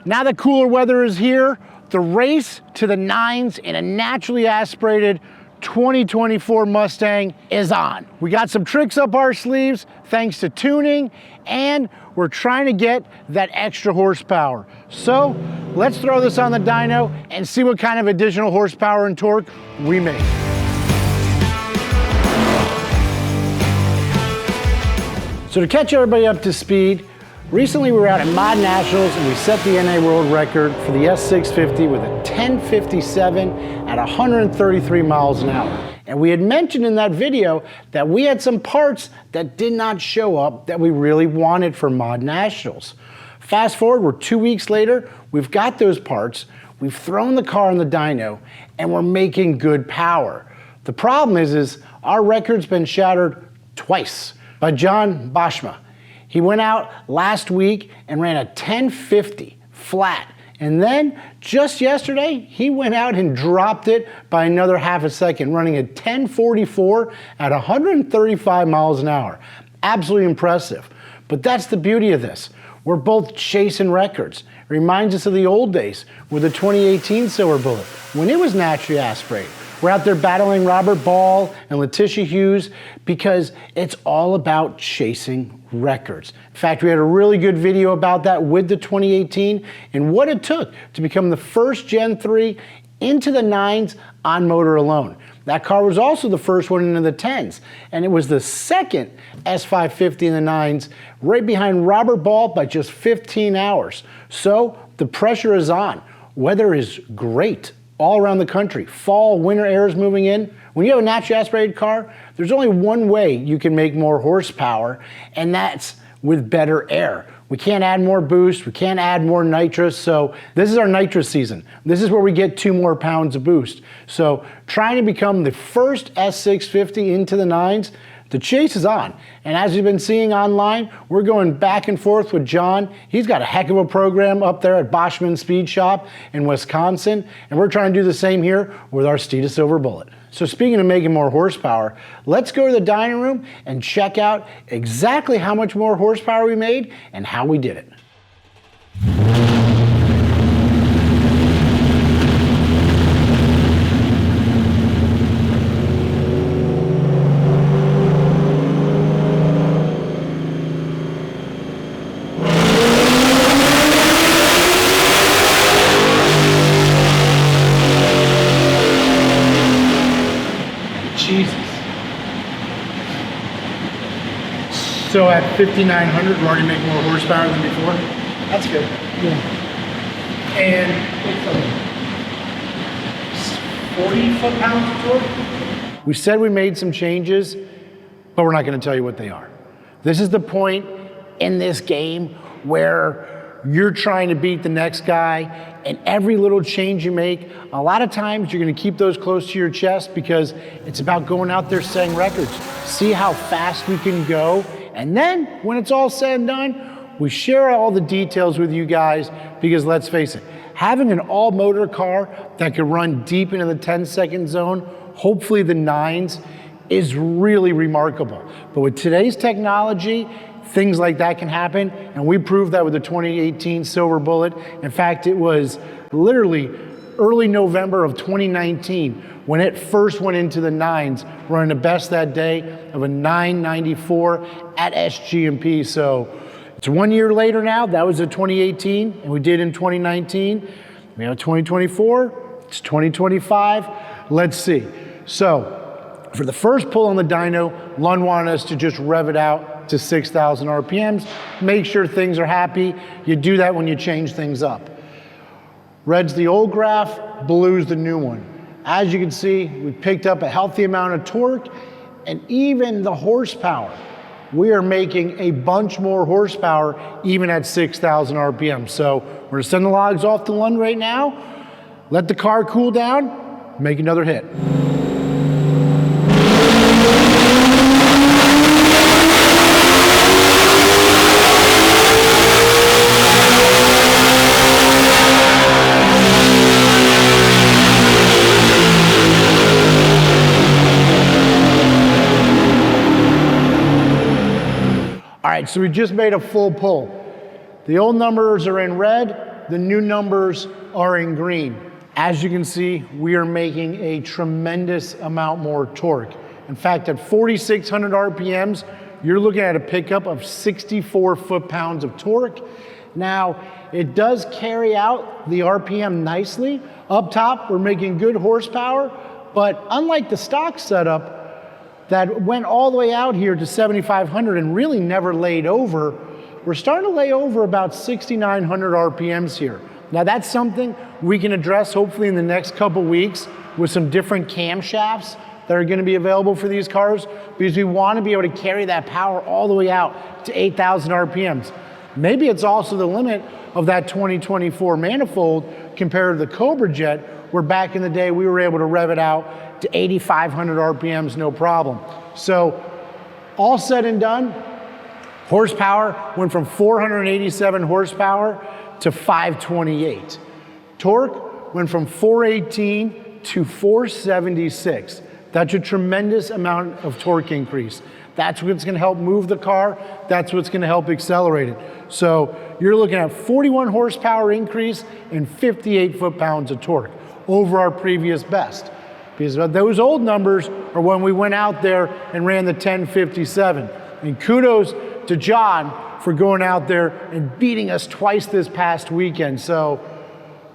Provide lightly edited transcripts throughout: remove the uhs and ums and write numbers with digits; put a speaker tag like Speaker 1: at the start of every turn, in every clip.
Speaker 1: Now that cooler weather is here, the race to the nines in a naturally aspirated 2024 Mustang is on. We got some tricks up our sleeves thanks to tuning, and we're trying to get that extra horsepower. So let's throw this on the dyno and see what kind of additional horsepower and torque we make. So to catch everybody up to speed, recently we were out at Mod Nationals and we set the NA world record for the S650 with a 1057 at 133 miles an hour. And we had mentioned in that video that we had some parts that did not show up that we really wanted for Mod Nationals. Fast forward, we're 2 weeks later, we've got those parts, we've thrown the car on the dyno, and we're making good power. The problem is our record's been shattered twice by John Boschma. He went out last week and ran a 1050 flat. And then just yesterday, he went out and dropped it by another half a second, running a 1044 at 135 miles an hour. Absolutely impressive. But that's the beauty of this. We're both chasing records. It reminds us of the old days with the 2018 Silver Bullet, when it was naturally aspirated. We're out there battling Robert Ball and Letitia Hughes because it's all about chasing records. In fact, we had a really good video about that with the 2018 and what it took to become the first Gen 3 into the nines on motor alone. That car was also the first one into the 10s, and it was the second S550 in the nines, right behind Robert Ball by just 15 hours. So the pressure is on. Weather is great all around the country. Fall, winter air is moving in. When you have a naturally aspirated car, there's only one way you can make more horsepower, and that's with better air. We can't add more boost, we can't add more nitrous, so this is our nitrous season. This is where we get 2 more pounds of boost. So trying to become the first S650 into the nines, the chase is on. And as you've been seeing online, we're going back and forth with John. He's got a heck of a program up there at Boschman Speed Shop in Wisconsin, and we're trying to do the same here with our Steeda Silver Bullet. So speaking of making more horsepower, let's go to the dyno room and check out exactly how much more horsepower we made and how we did it. Jesus. So at 5,900, we're already making more horsepower than before? That's good. Yeah. And it's 40 foot-pounds of torque? We said we made some changes, but we're not going to tell you what they are. This is the point in this game where you're trying to beat the next guy, and every little change you make, a lot of times you're going to keep those close to your chest because it's about going out there setting records. See how fast we can go, and then when it's all said and done, we share all the details with you guys because let's face it, having an all-motor car that can run deep into the 10-second zone, hopefully the nines, is really remarkable. But with today's technology, things like that can happen, and we proved that with the 2018 Silver Bullet. In fact, it was literally early November of 2019 when it first went into the nines, running the best that day of a 994 at SGMP. So it's 1 year later now. That was a 2018, and we did in 2019. We have 2024, it's 2025. Let's see. So for the first pull on the dyno, Lund wanted us to just rev it out to 6,000 RPMs, make sure things are happy. You do that when you change things up. Red's the old graph, blue's the new one. As you can see, we picked up a healthy amount of torque, and even the horsepower. We are making a bunch more horsepower even at 6,000 RPM. So we're gonna send the logs off to Lund right now, let the car cool down, make another hit. All right, so we just made a full pull. The old numbers are in red, the new numbers are in green. As you can see, we are making a tremendous amount more torque. In fact, at 4,600 RPMs, you're looking at a pickup of 64 foot-pounds of torque. Now, it does carry out the RPM nicely. Up top, we're making good horsepower, but unlike the stock setup that went all the way out here to 7,500 and really never laid over, we're starting to lay over about 6,900 RPMs here. Now that's something we can address hopefully in the next couple weeks with some different camshafts that are going to be available for these cars, because we want to be able to carry that power all the way out to 8,000 RPMs. Maybe it's also the limit of that 2024 manifold compared to the Cobra Jet, where back in the day we were able to rev it out to 8,500 RPMs no problem. So all said and done, horsepower went from 487 horsepower to 528. Torque went from 418 to 476. That's a tremendous amount of torque increase. That's what's gonna help move the car. That's what's gonna help accelerate it. So you're looking at 41 horsepower increase and 58 foot-pounds of torque over our previous best. Because those old numbers are when we went out there and ran the 1057. And kudos to John for going out there and beating us twice this past weekend. So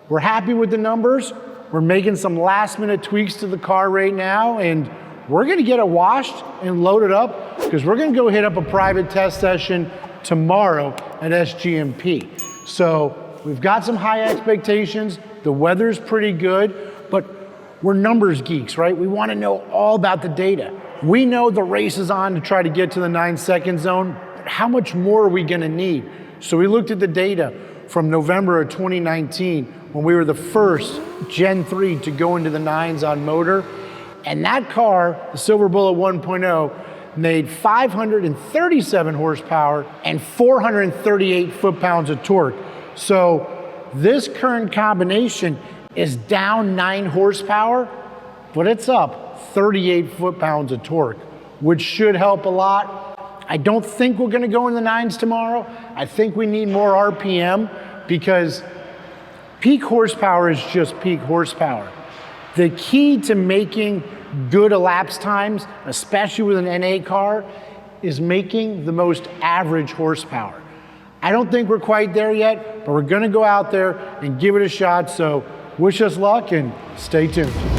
Speaker 1: we're happy with the numbers. We're making some last minute tweaks to the car right now, and we're gonna get it washed and loaded up, because we're gonna go hit up a private test session tomorrow at SGMP. So we've got some high expectations. The weather's pretty good, but we're numbers geeks, right? We wanna know all about the data. We know the race is on to try to get to the 9-second zone. How much more are we gonna need? So we looked at the data from November of 2019, when we were the first Gen 3 to go into the 9s on motor. And that car, the Silver Bullet 1.0, made 537 horsepower and 438 foot-pounds of torque. So this current combination is down 9 horsepower, but it's up 38 foot-pounds of torque, which should help a lot. I don't think we're gonna go in the 9s tomorrow. I think we need more RPM, because peak horsepower is just peak horsepower. The key to making good elapsed times, especially with an NA car, is making the most average horsepower. I don't think we're quite there yet, but we're gonna go out there and give it a shot. So wish us luck and stay tuned.